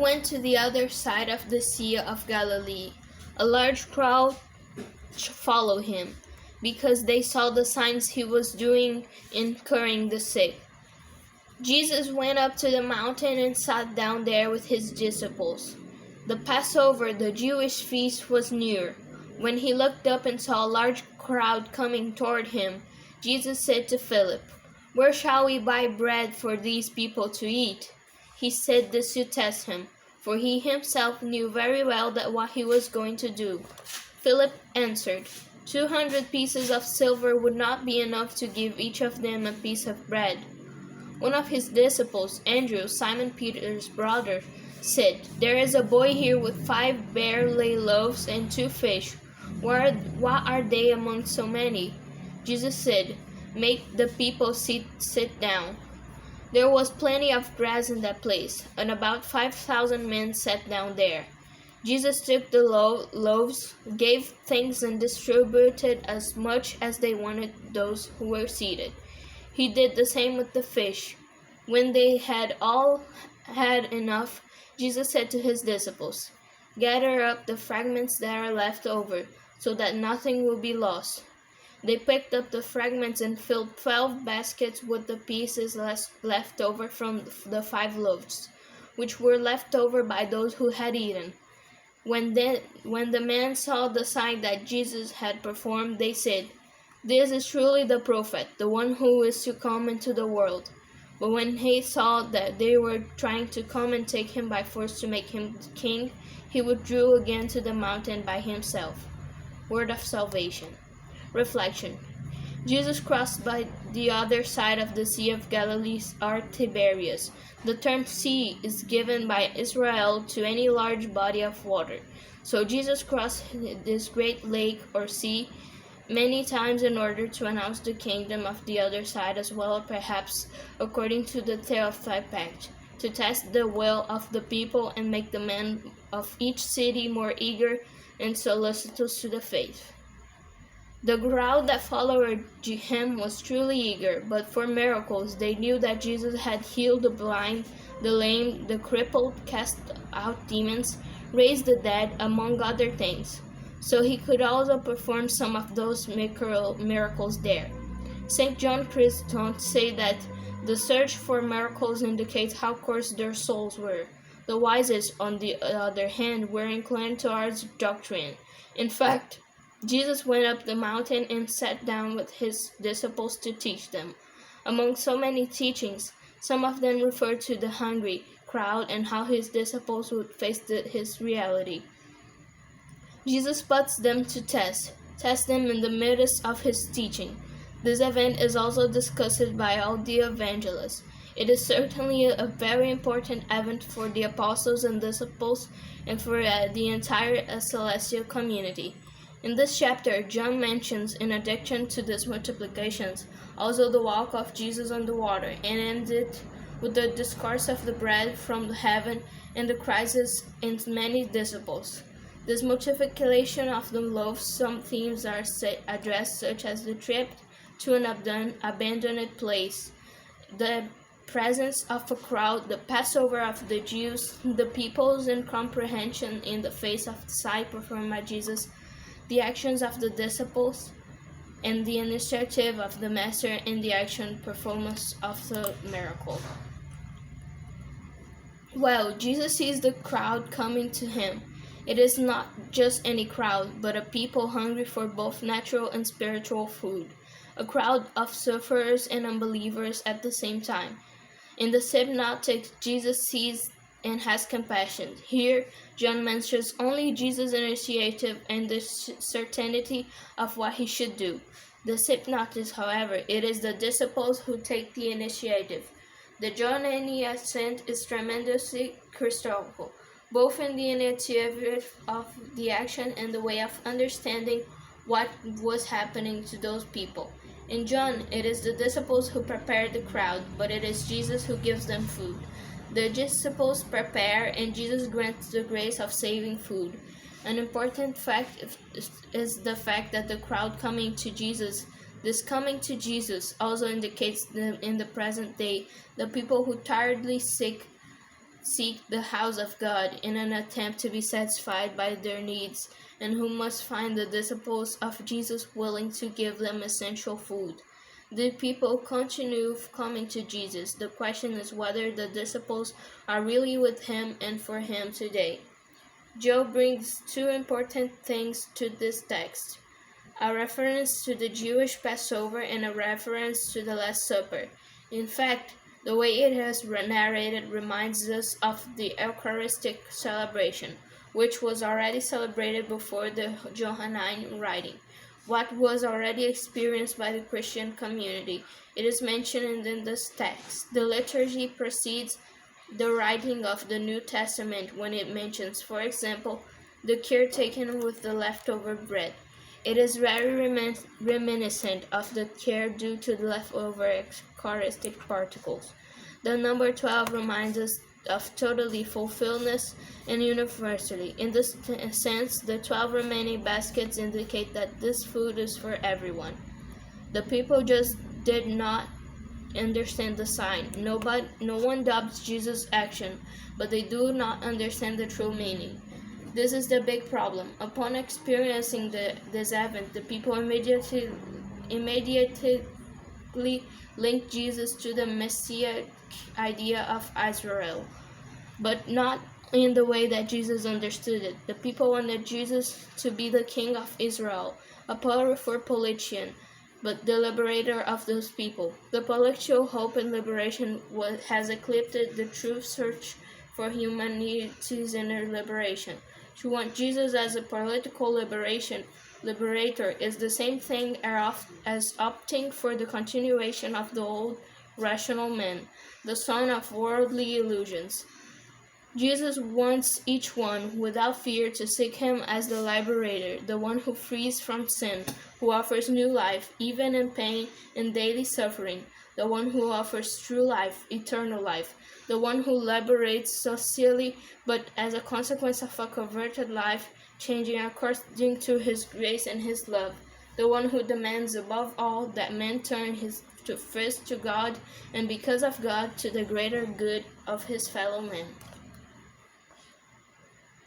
went to the other side of the Sea of Galilee. A large crowd followed him, because they saw the signs he was doing in curing the sick. Jesus went up to the mountain and sat down there with his disciples. The Passover, the Jewish feast, was near. When he looked up and saw a large crowd coming toward him, Jesus said to Philip, "Where shall we buy bread for these people to eat?" He said this to test him, for he himself knew very well that what he was going to do. Philip answered, 200 pieces of silver would not be enough to give each of them a piece of bread." One of his disciples, Andrew, Simon Peter's brother, said, "There is a boy here with 5 barley loaves and 2 fish. What are they among so many?" Jesus said, "Make the people sit down." There was plenty of grass in that place, and about 5,000 men sat down there. Jesus took the loaves, gave thanks, and distributed as much as they wanted those who were seated. He did the same with the fish. When they had all had enough, Jesus said to his disciples, "Gather up the fragments that are left over, so that nothing will be lost." They picked up the fragments and filled 12 baskets with the pieces left over from the 5 loaves, which were left over by those who had eaten. When the men saw the sign that Jesus had performed, they said, "This is truly the prophet, the one who is to come into the world." But when he saw that they were trying to come and take him by force to make him king, he withdrew again to the mountain by himself. Word of salvation. Reflection. Jesus crossed by the other side of the Sea of Galilee or Tiberias. The term sea is given by Israel to any large body of water. So Jesus crossed this great lake or sea many times in order to announce the kingdom of the other side, as well, perhaps according to the Theophilus Pact, to test the will of the people and make the men of each city more eager and solicitous to the faith. The crowd that followed him was truly eager, but for miracles. They knew that Jesus had healed the blind, the lame, the crippled, cast out demons, raised the dead, among other things. So he could also perform some of those miracles there. St. John Chrysostom said that the search for miracles indicates how coarse their souls were. The wisest, on the other hand, were inclined towards doctrine. In fact, Jesus went up the mountain and sat down with his disciples to teach them. Among so many teachings, some of them refer to the hungry crowd and how his disciples would face his reality. Jesus puts them to test them in the midst of his teaching. This event is also discussed by all the evangelists. It is certainly a very important event for the apostles and disciples and for the entire celestial community. In this chapter, John mentions, in addition to these multiplications, also the walk of Jesus on the water, and ends it with the discourse of the bread from heaven and the crisis in many disciples. This multiplication of the loaves, some themes are addressed, such as the trip to an abandoned place, the presence of a crowd, the Passover of the Jews, the people's incomprehension in the face of the sign performed by Jesus, the actions of the disciples, and the initiative of the Master in the action performance of the miracle. Well, Jesus sees the crowd coming to him. It is not just any crowd, but a people hungry for both natural and spiritual food, a crowd of sufferers and unbelievers at the same time. In the synoptics, Jesus sees and has compassion. Here, John mentions only Jesus' initiative and the certainty of what he should do. The synoptics, however, it is the disciples who take the initiative. The Johannine ascent is tremendously Christical, both in the initiative of the action and the way of understanding what was happening to those people. In John, it is the disciples who prepare the crowd, but it is Jesus who gives them food. The disciples prepare, and Jesus grants the grace of saving food. An important fact is the fact that the crowd coming to Jesus, this coming to Jesus also indicates in the present day the people who tiredly seek seek the house of God in an attempt to be satisfied by their needs, and who must find the disciples of Jesus willing to give them essential food. The people continue coming to Jesus. The question is whether the disciples are really with him and for him today. Job brings two important things to this text: a reference to the Jewish Passover and a reference to the Last Supper. In fact, the way it is narrated reminds us of the Eucharistic celebration, which was already celebrated before the Johannine writing. What was already experienced by the Christian community. It is mentioned in this text. The liturgy precedes the writing of the New Testament when it mentions, for example, the care taken with the leftover bread. It is very reminiscent of the care due to the leftover Eucharistic particles. The number 12 reminds us of totally fulfillment and universality. In this sense, the 12 remaining baskets indicate that this food is for everyone. The people just did not understand the sign. No one doubts Jesus' action, but they do not understand the true meaning. This is the big problem. Upon experiencing this event, the people immediately linked Jesus to the messianic idea of Israel, but not in the way that Jesus understood it. The people wanted Jesus to be the king of Israel, a powerful politician, but the liberator of those people. The political hope and liberation has eclipsed the true search for humanity's inner liberation. To want Jesus as a political liberator is the same thing as opting for the continuation of the old rational man, the son of worldly illusions. Jesus wants each one, without fear, to seek him as the liberator, the one who frees from sin, who offers new life, even in pain and daily suffering, the one who offers true life, eternal life, the one who liberates socially, but as a consequence of a converted life, changing according to his grace and his love, the one who demands above all that man turn first to God, and because of God, to the greater good of his fellow men.